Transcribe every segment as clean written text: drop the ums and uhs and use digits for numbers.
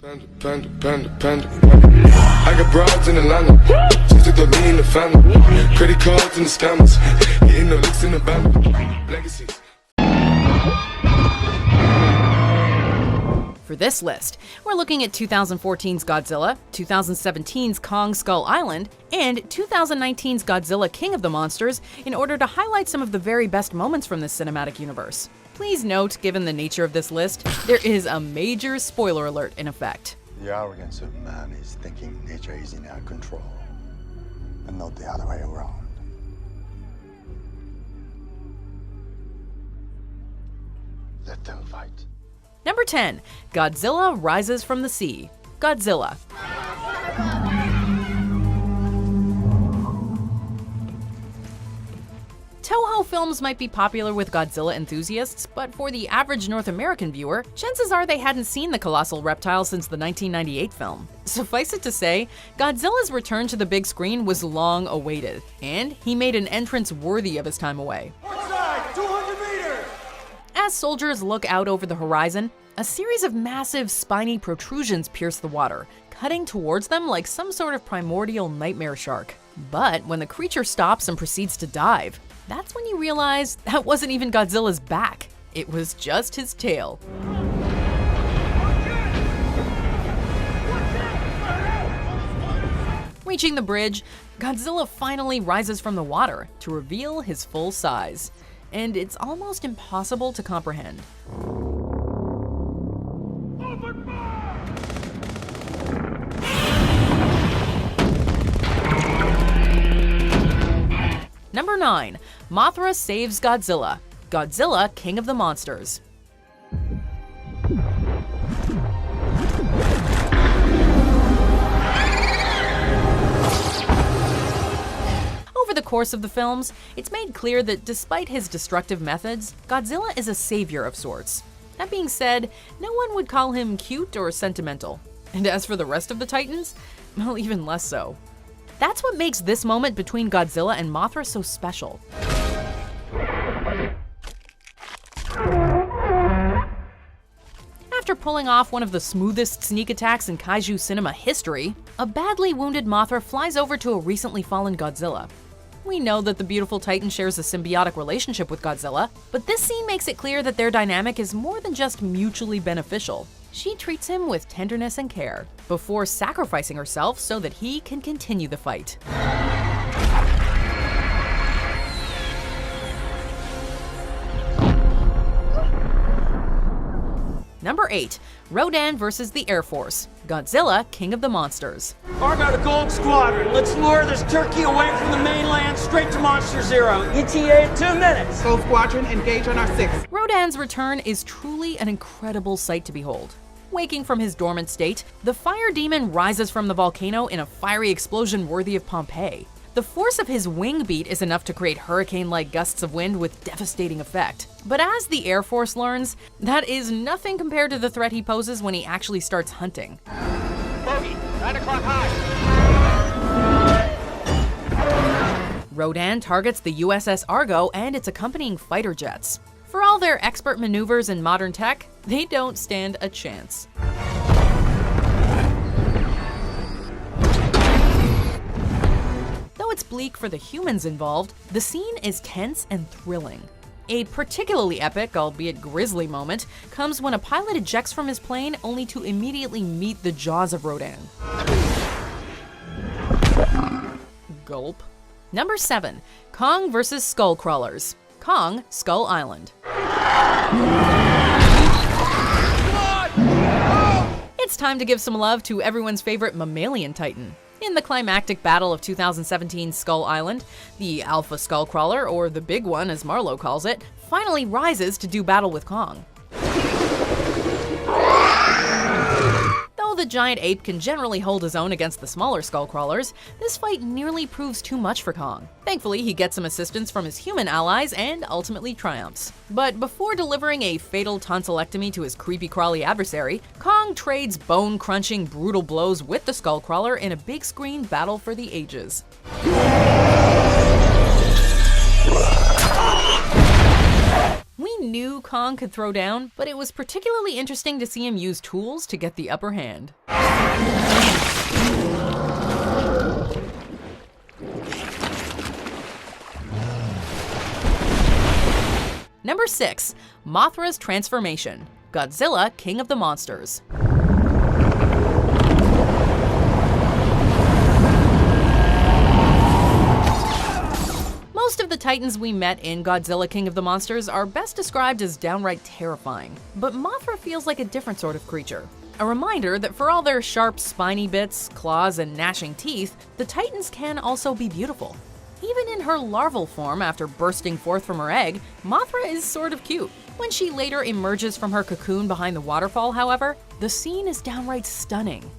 I got broads in Atlanta, just took the lean in the family. Credit cards and the scammers, hitting the licks in the band. Legacies. For this list, we're looking at 2014's Godzilla, 2017's Kong Skull Island, and 2019's Godzilla King of the Monsters in order to highlight some of the very best moments from this cinematic universe. Please note, given the nature of this list, there is a major spoiler alert in effect. The arrogance of man is thinking nature is in our control, and not the other way around. Let them fight. Number 10. Godzilla Rises from the Sea. Godzilla. Toho films might be popular with Godzilla enthusiasts, but for the average North American viewer, chances are they hadn't seen the colossal reptile since the 1998 film. Suffice it to say, Godzilla's return to the big screen was long awaited, and he made an entrance worthy of his time away. Outside, 200 meters! As soldiers look out over the horizon, a series of massive, spiny protrusions pierce the water, cutting towards them like some sort of primordial nightmare shark. But when the creature stops and proceeds to dive, that's when you realize that wasn't even Godzilla's back. It was just his tail. Reaching the bridge, Godzilla finally rises from the water to reveal his full size. And it's almost impossible to comprehend. Number 9. Mothra saves Godzilla. Godzilla, King of the Monsters. Over the course of the films, it's made clear that despite his destructive methods, Godzilla is a savior of sorts. That being said, no one would call him cute or sentimental. And as for the rest of the Titans, well, even less so. That's what makes this moment between Godzilla and Mothra so special. After pulling off one of the smoothest sneak attacks in kaiju cinema history, a badly wounded Mothra flies over to a recently fallen Godzilla. We know that the beautiful Titan shares a symbiotic relationship with Godzilla, but this scene makes it clear that their dynamic is more than just mutually beneficial. She treats him with tenderness and care, before sacrificing herself so that he can continue the fight. Number 8. Rodan vs. the Air Force. Godzilla, King of the Monsters. Argo to Gold Squadron, let's lure this turkey away from the mainland straight to Monster Zero. ETA in 2 minutes. Gold Squadron, engage on our 6th. Rodan's return is truly an incredible sight to behold. Waking from his dormant state, the fire demon rises from the volcano in a fiery explosion worthy of Pompeii. The force of his wing beat is enough to create hurricane-like gusts of wind with devastating effect. But as the Air Force learns, that is nothing compared to the threat he poses when he actually starts hunting. Bogey, 9 o'clock high. Rodan targets the USS Argo and its accompanying fighter jets. For all their expert maneuvers and modern tech, they don't stand a chance. Though it's bleak for the humans involved, the scene is tense and thrilling. A particularly epic, albeit grisly moment, comes when a pilot ejects from his plane only to immediately meet the jaws of Rodan. Gulp. Number 7. Kong vs. Skullcrawlers. Kong, Skull Island. It's time to give some love to everyone's favorite mammalian titan. In the climactic battle of 2017's Skull Island, the Alpha Skullcrawler, or the Big One as Marlowe calls it, finally rises to do battle with Kong. Though the giant ape can generally hold his own against the smaller Skullcrawlers, this fight nearly proves too much for Kong. Thankfully, he gets some assistance from his human allies and ultimately triumphs. But before delivering a fatal tonsillectomy to his creepy-crawly adversary, Kong trades bone-crunching, brutal blows with the Skullcrawler in a big-screen battle for the ages. We knew Kong could throw down, but it was particularly interesting to see him use tools to get the upper hand. Number 6. Mothra's transformation. Godzilla, King of the Monsters. Most of the titans we met in Godzilla, King of the Monsters are best described as downright terrifying, but Mothra feels like a different sort of creature. A reminder that for all their sharp, spiny bits, claws, and gnashing teeth, the titans can also be beautiful. Even in her larval form after bursting forth from her egg, Mothra is sort of cute. When she later emerges from her cocoon behind the waterfall, however, the scene is downright stunning.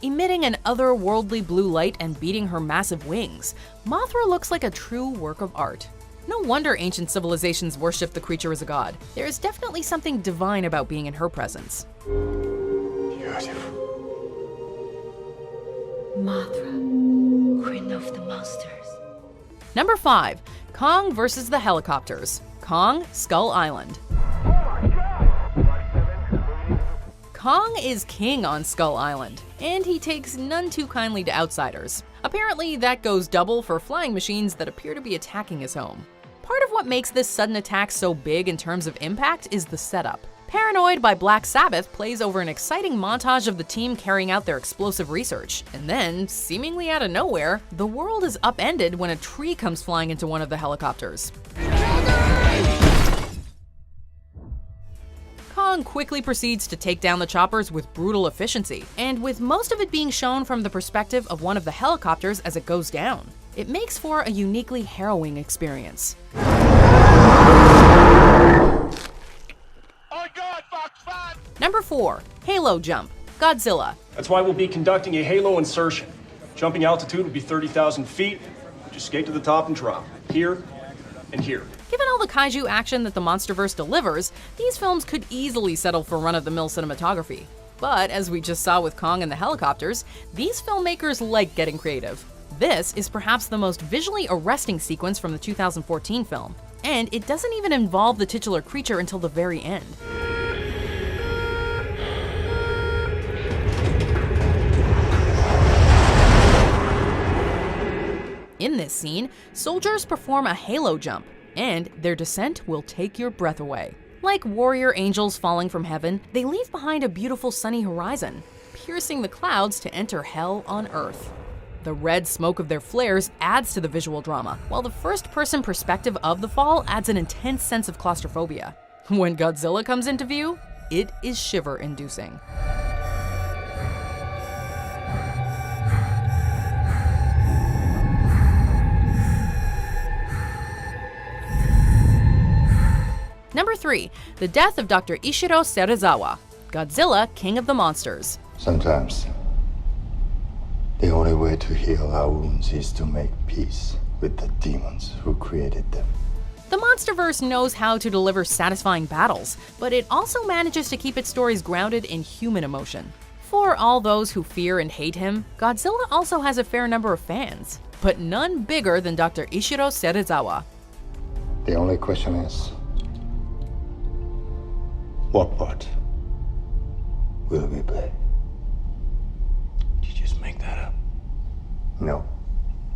Emitting an otherworldly blue light and beating her massive wings, Mothra looks like a true work of art. No wonder ancient civilizations worshipped the creature as a god. There is definitely something divine about being in her presence. Beautiful. Mothra, Queen of the Monsters. Number 5. Kong vs. the Helicopters. Kong, Skull Island. Kong is king on Skull Island, and he takes none too kindly to outsiders. Apparently, that goes double for flying machines that appear to be attacking his home. Part of what makes this sudden attack so big in terms of impact is the setup. Paranoid by Black Sabbath plays over an exciting montage of the team carrying out their explosive research, and then, seemingly out of nowhere, the world is upended when a tree comes flying into one of the helicopters. Kong quickly proceeds to take down the choppers with brutal efficiency, and with most of it being shown from the perspective of one of the helicopters as it goes down. It makes for a uniquely harrowing experience. Number 4. Halo Jump. Godzilla. That's why we'll be conducting a halo insertion. Jumping altitude will be 30,000 feet. Just skate to the top and drop. Here and here. Given all the kaiju action that the Monsterverse delivers, these films could easily settle for run-of-the-mill cinematography. But as we just saw with Kong and the helicopters, these filmmakers like getting creative. This is perhaps the most visually arresting sequence from the 2014 film, and it doesn't even involve the titular creature until the very end. In this scene, soldiers perform a halo jump, and their descent will take your breath away. Like warrior angels falling from heaven, they leave behind a beautiful sunny horizon, piercing the clouds to enter hell on Earth. The red smoke of their flares adds to the visual drama, while the first-person perspective of the fall adds an intense sense of claustrophobia. When Godzilla comes into view, it is shiver-inducing. Number 3. The death of Dr. Ishiro Serizawa. Godzilla, King of the Monsters. Sometimes, the only way to heal our wounds is to make peace with the demons who created them. The Monsterverse knows how to deliver satisfying battles, but it also manages to keep its stories grounded in human emotion. For all those who fear and hate him, Godzilla also has a fair number of fans, but none bigger than Dr. Ishiro Serizawa. The only question is, what part will we play? Did you just make that up? No,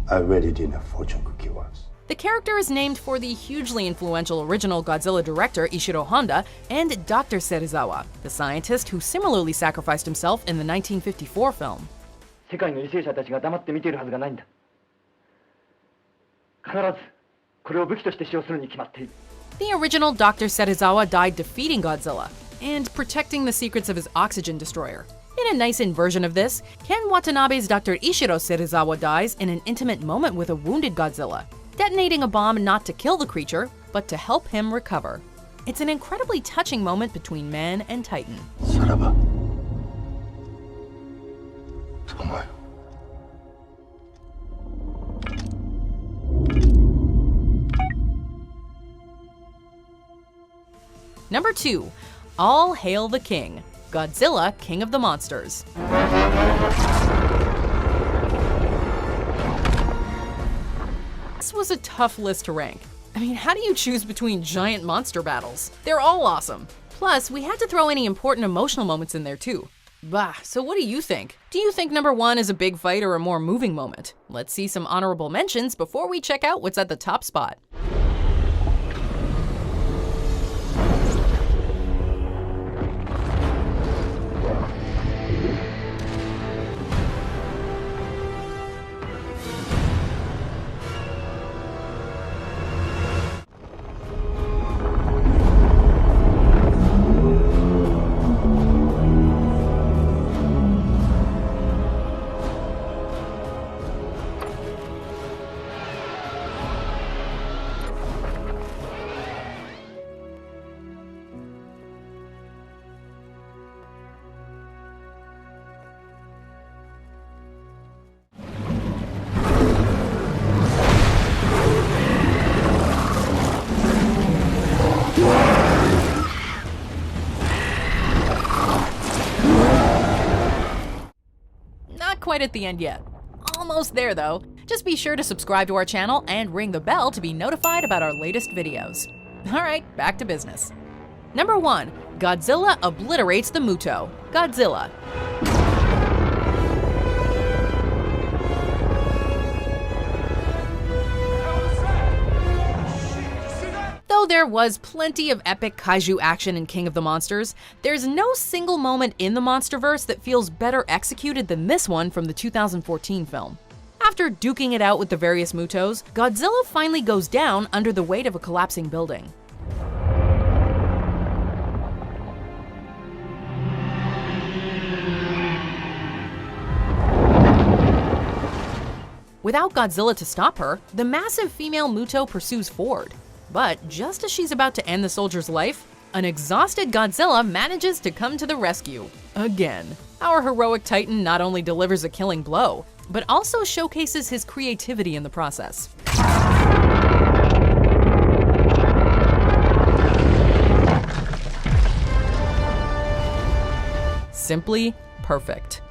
I read it in a fortune cookie once. The character is named for the hugely influential original Godzilla director Ishiro Honda and Dr. Serizawa, the scientist who similarly sacrificed himself in the 1954 film. 世界の為政者たちが黙って見ているはずがないんだ。必ずこれを武器として使用するに決まっている。 The original Dr. Serizawa died defeating Godzilla and protecting the secrets of his oxygen destroyer. In a nice inversion of this, Ken Watanabe's Dr. Ishiro Serizawa dies in an intimate moment with a wounded Godzilla, detonating a bomb not to kill the creature, but to help him recover. It's an incredibly touching moment between man and Titan. さらば、お前。 Number 2. All Hail the King. Godzilla, King of the Monsters. This was a tough list to rank. I mean, how do you choose between giant monster battles? They're all awesome. Plus, we had to throw any important emotional moments in there too. Bah, so what do you think? Do you think number 1 is a big fight or a more moving moment? Let's see some honorable mentions before we check out what's at the top spot. Quite at the end yet. Almost there though. Just be sure to subscribe to our channel and ring the bell to be notified about our latest videos. Alright, back to business. Number 1, Godzilla obliterates the Muto. Godzilla. Though there was plenty of epic kaiju action in King of the Monsters, there's no single moment in the Monsterverse that feels better executed than this one from the 2014 film. After duking it out with the various Mutos, Godzilla finally goes down under the weight of a collapsing building. Without Godzilla to stop her, the massive female Muto pursues forward. But just as she's about to end the soldier's life, an exhausted Godzilla manages to come to the rescue. Again. Our heroic titan not only delivers a killing blow, but also showcases his creativity in the process. Simply perfect.